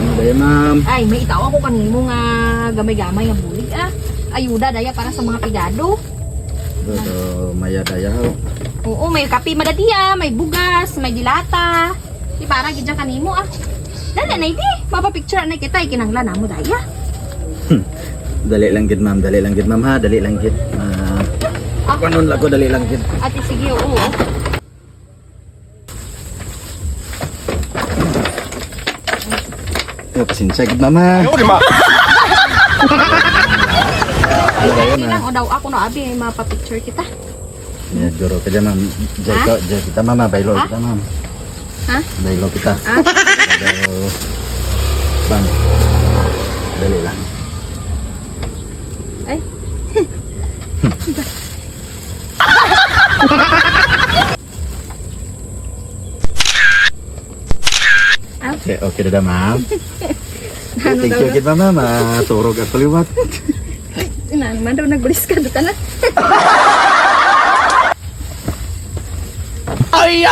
Daya ma'am. Ay, may itaw ako kanimo nga gamay-gamay nga bulig ayuda daya para sa mga pigado. Dodo maya daya ho. Oo, may kape madadiya, may bugas, may dilata. Di para gid kanimo Dala na iti, mapapicture na kita ikinanglan namo daya. Dali lang gid ma'am, dali lang gid ma'am ha, dali lang gid. Kanon lago dali lang gid. Ate sige, oo. Yo pasensya gid ma'am ha. Ay, lang o daw ako na abi mapapicture kita. Ya duro ka dyan ma'am. Diyan kita ma'am, baylo kita ma'am. Ha? Baylo kita. Pero, bang, dali lang. Ay. Okay dah ma'am. Thank you gid ma'am, turog ako liwat. Man daw nagbulis ka dito na. Ay!